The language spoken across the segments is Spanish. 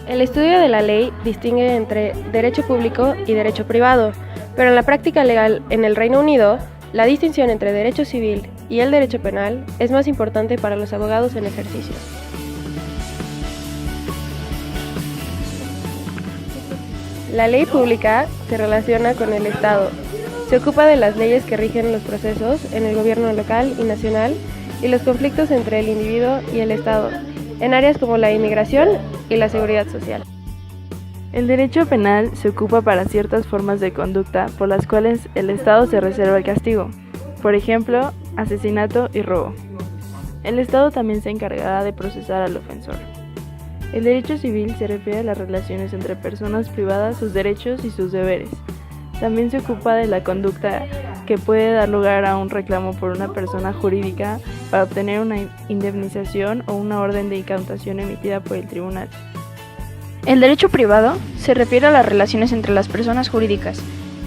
El estudio de la ley distingue entre derecho público y derecho privado, pero en la práctica legal en el Reino Unido, la distinción entre derecho civil y el derecho penal es más importante para los abogados en ejercicio. La ley pública se relaciona con el Estado. Se ocupa de las leyes que rigen los procesos en el gobierno local y nacional y los conflictos entre el individuo y el Estado, en áreas como la inmigración y la seguridad social. El derecho penal se ocupa para ciertas formas de conducta por las cuales el Estado se reserva el castigo, por ejemplo, asesinato y robo. El Estado también se encargará de procesar al ofensor. El derecho civil se refiere a las relaciones entre personas privadas, sus derechos y sus deberes. También se ocupa de la conducta que puede dar lugar a un reclamo por una persona jurídica para obtener una indemnización o una orden de incautación emitida por el tribunal. El derecho privado se refiere a las relaciones entre las personas jurídicas,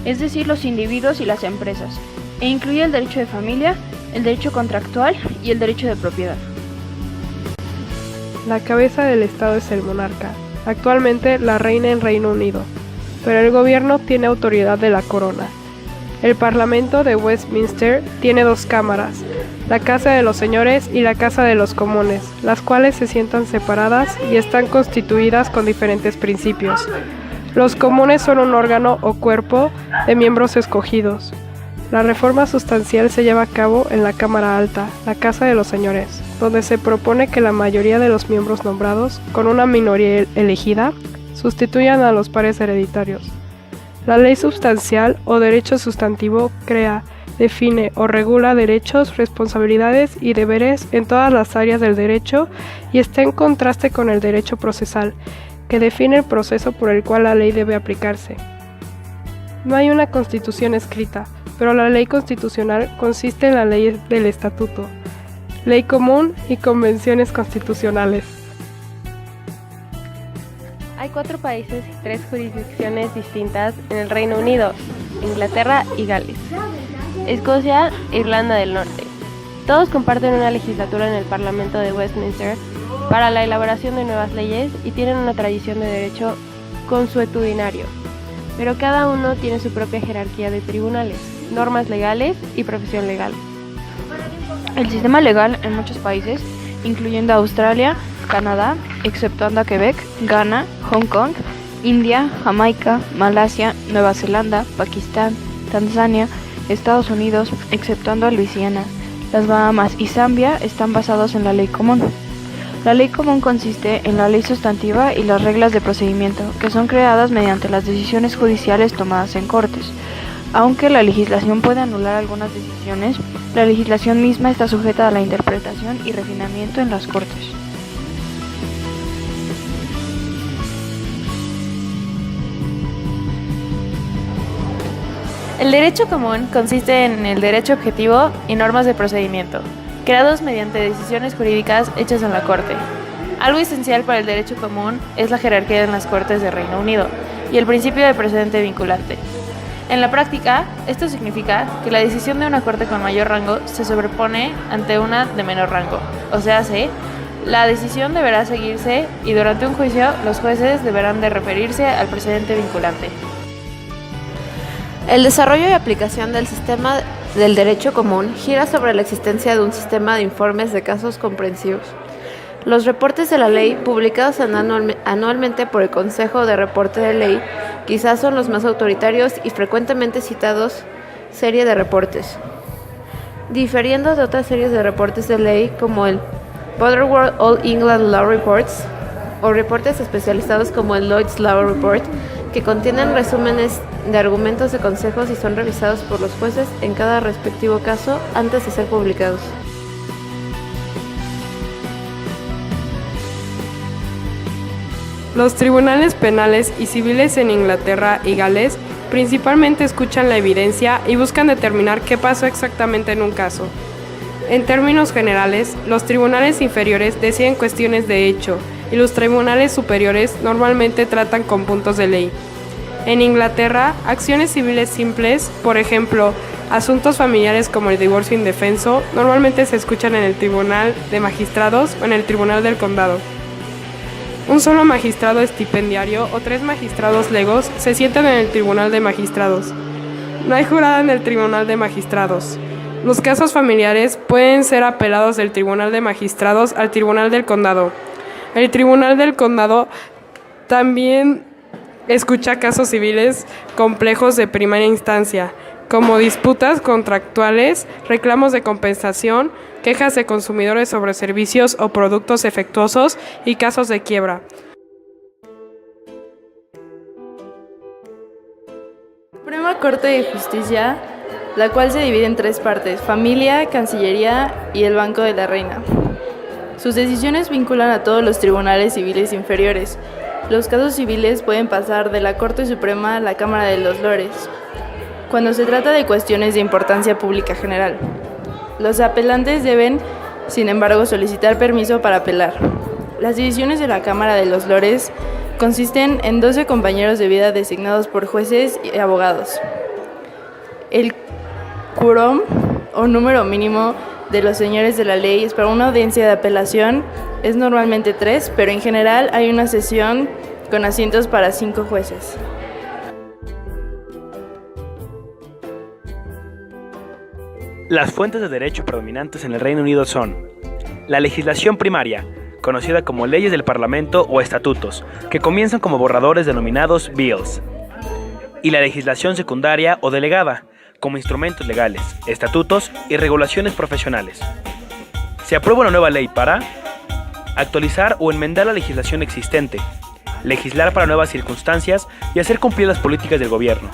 es decir, los individuos y las empresas, e incluye el derecho de familia, el derecho contractual y el derecho de propiedad. La cabeza del Estado es el monarca, actualmente la reina en Reino Unido, pero el gobierno tiene autoridad de la corona. El Parlamento de Westminster tiene dos cámaras, la Casa de los Señores y la Casa de los Comunes, las cuales se sientan separadas y están constituidas con diferentes principios. Los comunes son un órgano o cuerpo de miembros escogidos. La reforma sustancial se lleva a cabo en la Cámara Alta, la Casa de los Señores, donde se propone que la mayoría de los miembros nombrados, con una minoría elegida, sustituyan a los pares hereditarios. La ley sustancial o derecho sustantivo crea, define o regula derechos, responsabilidades y deberes en todas las áreas del derecho y está en contraste con el derecho procesal, que define el proceso por el cual la ley debe aplicarse. No hay una constitución escrita, pero la ley constitucional consiste en la ley del estatuto, ley común y convenciones constitucionales. Hay 4 países y 3 jurisdicciones distintas en el Reino Unido, Inglaterra y Gales, Escocia e Irlanda del Norte. Todos comparten una legislatura en el Parlamento de Westminster para la elaboración de nuevas leyes y tienen una tradición de derecho consuetudinario, pero cada uno tiene su propia jerarquía de tribunales, normas legales y profesión legal. El sistema legal en muchos países, incluyendo Australia, Canadá, exceptuando a Quebec, Ghana, Hong Kong, India, Jamaica, Malasia, Nueva Zelanda, Pakistán, Tanzania, Estados Unidos, exceptuando a Luisiana, las Bahamas y Zambia, están basados en la ley común. La ley común consiste en la ley sustantiva y las reglas de procedimiento, que son creadas mediante las decisiones judiciales tomadas en cortes. Aunque la legislación puede anular algunas decisiones, la legislación misma está sujeta a la interpretación y refinamiento en las cortes. El derecho común consiste en el derecho objetivo y normas de procedimiento, creados mediante decisiones jurídicas hechas en la Corte. Algo esencial para el derecho común es la jerarquía en las Cortes de Reino Unido y el principio de precedente vinculante. En la práctica, esto significa que la decisión de una Corte con mayor rango se sobrepone ante una de menor rango, o sea, la decisión deberá seguirse y durante un juicio los jueces deberán de referirse al precedente vinculante. El desarrollo y aplicación del sistema del derecho común gira sobre la existencia de un sistema de informes de casos comprensivos. Los reportes de la ley, publicados anualmente por el Consejo de Reporte de Ley, quizás son los más autoritarios y frecuentemente citados serie de reportes. Difiriendo de otras series de reportes de ley como el Butterworth All England Law Reports o reportes especializados como el Lloyd's Law Report, que contienen resúmenes de argumentos de consejos y son revisados por los jueces en cada respectivo caso antes de ser publicados. Los tribunales penales y civiles en Inglaterra y Gales principalmente escuchan la evidencia y buscan determinar qué pasó exactamente en un caso. En términos generales, los tribunales inferiores deciden cuestiones de hecho y los tribunales superiores normalmente tratan con puntos de ley. En Inglaterra, acciones civiles simples, por ejemplo, asuntos familiares como el divorcio indefenso, normalmente se escuchan en el Tribunal de Magistrados o en el Tribunal del Condado. Un solo magistrado estipendiario o 3 magistrados legos se sientan en el Tribunal de Magistrados. No hay jurada en el Tribunal de Magistrados. Los casos familiares pueden ser apelados del Tribunal de Magistrados al Tribunal del Condado. El Tribunal del Condado también escucha casos civiles complejos de primera instancia, como disputas contractuales, reclamos de compensación, quejas de consumidores sobre servicios o productos defectuosos y casos de quiebra. Suprema Corte de Justicia, la cual se divide en 3 partes: familia, cancillería y el Banco de la Reina. Sus decisiones vinculan a todos los tribunales civiles inferiores. Los casos civiles pueden pasar de la Corte Suprema a la Cámara de los Lores, cuando se trata de cuestiones de importancia pública general. Los apelantes deben, sin embargo, solicitar permiso para apelar. Las divisiones de la Cámara de los Lores consisten en 12 compañeros de vida designados por jueces y abogados. El quórum, o número mínimo de los señores de la ley para una audiencia de apelación, es normalmente 3, pero en general hay una sesión con asientos para 5 jueces. Las fuentes de derecho predominantes en el Reino Unido son la legislación primaria, conocida como leyes del Parlamento o estatutos, que comienzan como borradores denominados bills, y la legislación secundaria o delegada, como instrumentos legales, estatutos y regulaciones profesionales. Se aprueba una nueva ley para actualizar o enmendar la legislación existente, legislar para nuevas circunstancias y hacer cumplir las políticas del gobierno,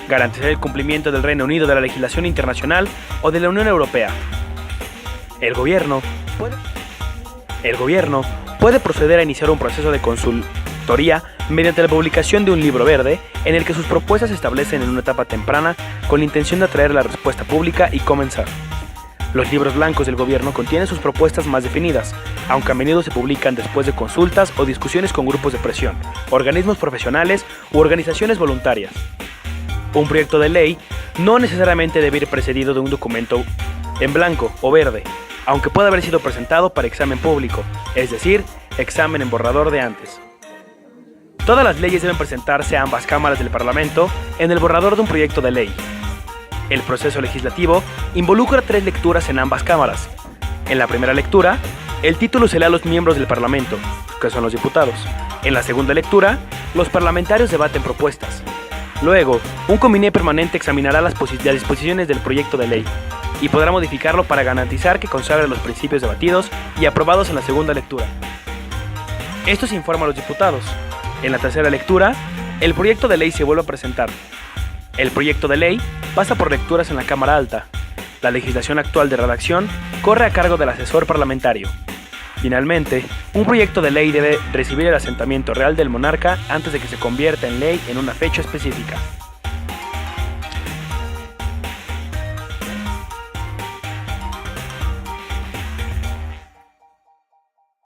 garantizar el cumplimiento del Reino Unido de la legislación internacional o de la Unión Europea. El gobierno puede proceder a iniciar un proceso de consultoría mediante la publicación de un libro verde en el que sus propuestas se establecen en una etapa temprana con la intención de atraer la respuesta pública y comenzar. Los libros blancos del gobierno contienen sus propuestas más definidas, aunque a menudo se publican después de consultas o discusiones con grupos de presión, organismos profesionales u organizaciones voluntarias. Un proyecto de ley no necesariamente debe ir precedido de un documento en blanco o verde, aunque puede haber sido presentado para examen público, es decir, examen en borrador de antes. Todas las leyes deben presentarse a ambas cámaras del Parlamento en el borrador de un proyecto de ley. El proceso legislativo involucra 3 lecturas en ambas cámaras. En la primera lectura, el título se lee a los miembros del Parlamento, que son los diputados. En la segunda lectura, los parlamentarios debaten propuestas. Luego, un comité permanente examinará las disposiciones del proyecto de ley y podrá modificarlo para garantizar que consagre los principios debatidos y aprobados en la segunda lectura. Esto se informa a los diputados. En la tercera lectura, el proyecto de ley se vuelve a presentar. El proyecto de ley pasa por lecturas en la Cámara Alta. La legislación actual de redacción corre a cargo del asesor parlamentario. Finalmente, un proyecto de ley debe recibir el asentamiento real del monarca antes de que se convierta en ley en una fecha específica.